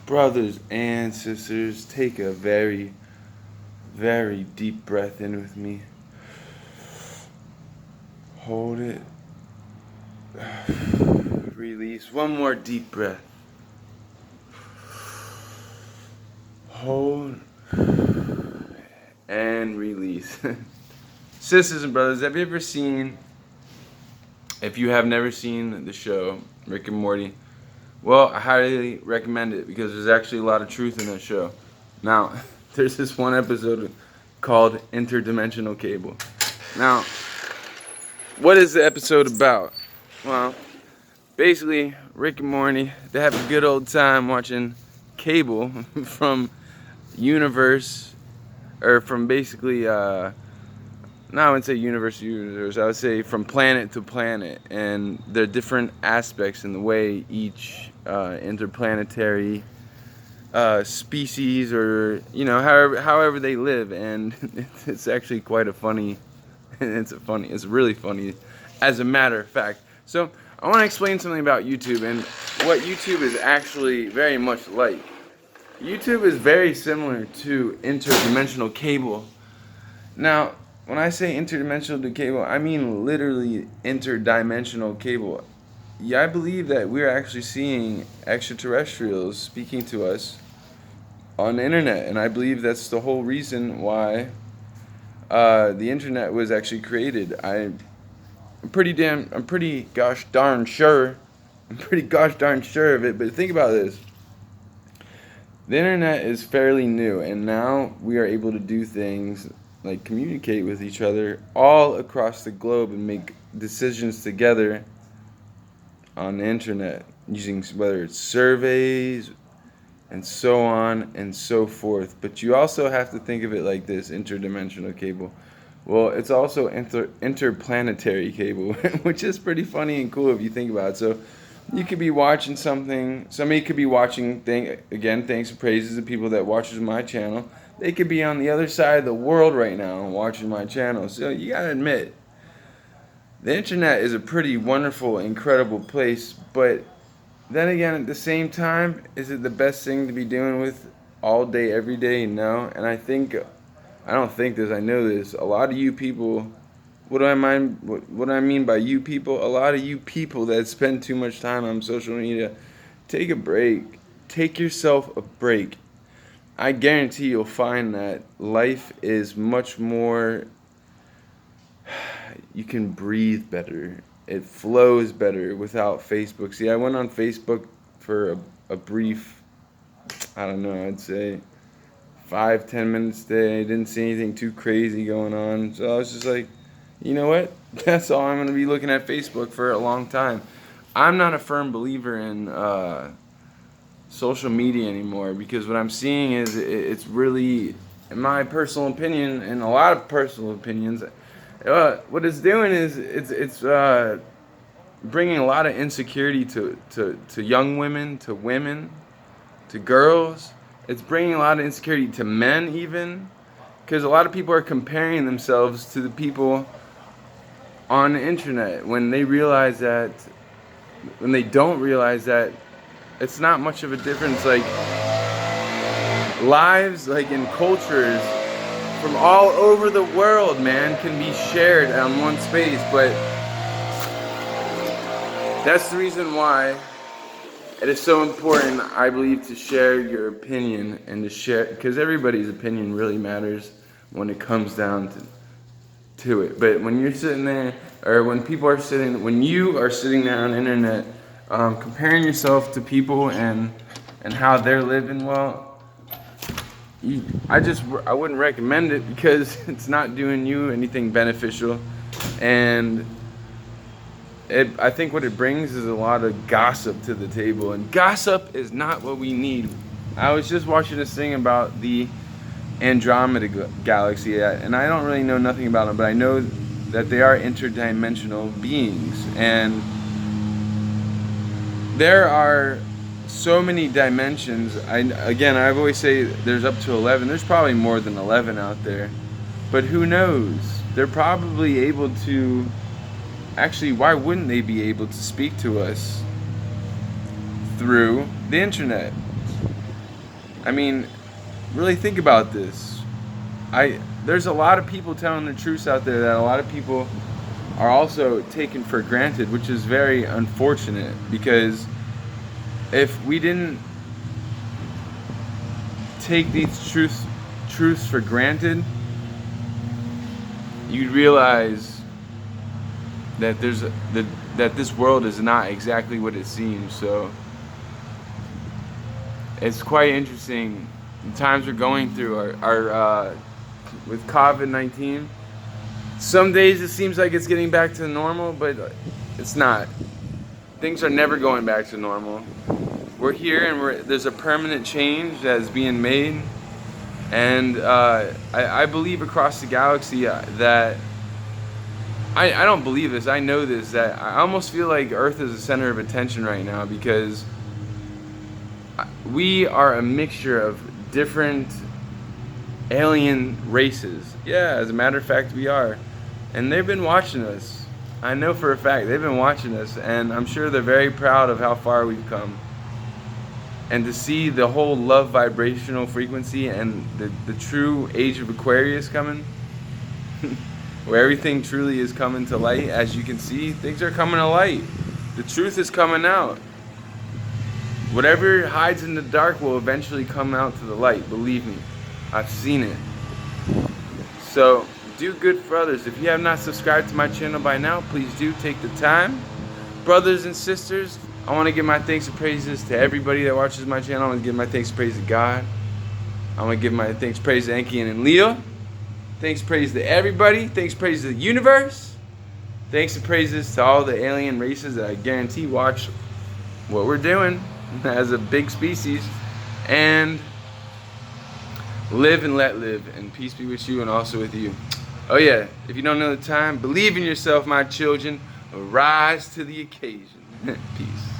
Brothers and sisters, take a very, very deep breath in with me. Hold it. Release. One more deep breath. Hold and release. Sisters and brothers, have you ever seen, if you have never seen the show Rick and Morty, well, I highly recommend it because there's actually a lot of truth in that show. Now, there's this one episode called Interdimensional Cable. Now, what is the episode about? Well, basically, Rick and Morty, they have a good old time watching cable from universe, or from basically, no, I wouldn't say universe to universe, I would say from planet to planet, and there are different aspects in the way each interplanetary species, or however they live, and it's actually quite a funny, it's really funny, as a matter of fact. So I want to explain something about YouTube and what YouTube is actually very much like. YouTube is very similar to interdimensional cable. Now, when I say interdimensional cable, I mean literally interdimensional cable. Yeah, I believe that we're actually seeing extraterrestrials speaking to us on the internet, and I believe that's the whole reason why the internet was actually created. I'm pretty gosh darn sure of it. But think about this. The internet is fairly new, and now we are able to do things like communicate with each other all across the globe and make decisions together on the internet using whether it's surveys and so on and so forth. But you also have to think of it like this: interdimensional cable. Well, it's also interplanetary cable, which is pretty funny and cool if you think about it. So you could be watching something, somebody could be watching, thanks and praises to people that watches my channel. They could be on the other side of the world right now watching my channel. So you gotta admit, the internet is a pretty wonderful, incredible place. But then again, at the same time, is it the best thing to be doing with all day, every day? No. And I don't think this, I know this. A lot of you people, what do I mean by you people? A lot of you people that spend too much time on social media, take a break. Take yourself a break. I guarantee you'll find that life is much more, you can breathe better. It flows better without Facebook. See, I went on Facebook for a brief, I don't know, I'd say 5-10 minutes a day. I didn't see anything too crazy going on. So I was just like, you know what? That's all I'm going to be looking at Facebook for a long time. I'm not a firm believer in social media anymore, because what I'm seeing is it's really, in my personal opinion, and a lot of personal opinions, what it's doing is it's bringing a lot of insecurity to young women, to girls. It's bringing a lot of insecurity to men even, because a lot of people are comparing themselves to the people on the internet when they don't realize that it's not much of a difference. Like, lives, like, in cultures from all over the world, man, can be shared on one space. But that's the reason why it is so important, I believe, to share your opinion and to share, because everybody's opinion really matters when it comes down to it. But when you're sitting there, or when you are sitting there on the internet, comparing yourself to people and how they're living, well, I wouldn't recommend it, because it's not doing you anything beneficial. And I think what it brings is a lot of gossip to the table, and gossip is not what we need. I was just watching this thing about the Andromeda galaxy, and I don't really know nothing about them, but I know that they are interdimensional beings, and there are so many dimensions. I've always say there's up to 11. There's probably more than 11 out there, but who knows? They're probably able to. Actually, why wouldn't they be able to speak to us through the internet? I mean, really think about this. There's a lot of people telling the truth out there that a lot of people are also taken for granted, which is very unfortunate, because if we didn't take these truths for granted, you'd realize that that this world is not exactly what it seems. So it's quite interesting the times we're going through our with COVID-19. Some days it seems like it's getting back to normal, but it's not. Things are never going back to normal. We're here, and there's a permanent change that is being made. And I believe across the galaxy that I don't believe this. I know this. That I almost feel like Earth is the center of attention right now, because we are a mixture of different alien races. Yeah, as a matter of fact, we are. And they've been watching us. I know for a fact they've been watching us, and I'm sure they're very proud of how far we've come. And to see the whole love vibrational frequency and the true age of Aquarius coming, where everything truly is coming to light. As you can see, things are coming to light. The truth is coming out. Whatever hides in the dark will eventually come out to the light. Believe me, I've seen it. So do good for others. If you have not subscribed to my channel by now, please do take the time. Brothers and sisters, I want to give my thanks and praises to everybody that watches my channel. I want to give my thanks and praise to God. I want to give my thanks and praise to Enki and Leo. Thanks and praise to everybody. Thanks and praise to the universe. Thanks and praises to all the alien races that I guarantee watch what we're doing as a big species. And live and let live. And peace be with you and also with you. Oh yeah, if you don't know the time, believe in yourself, my children. Rise to the occasion. Peace.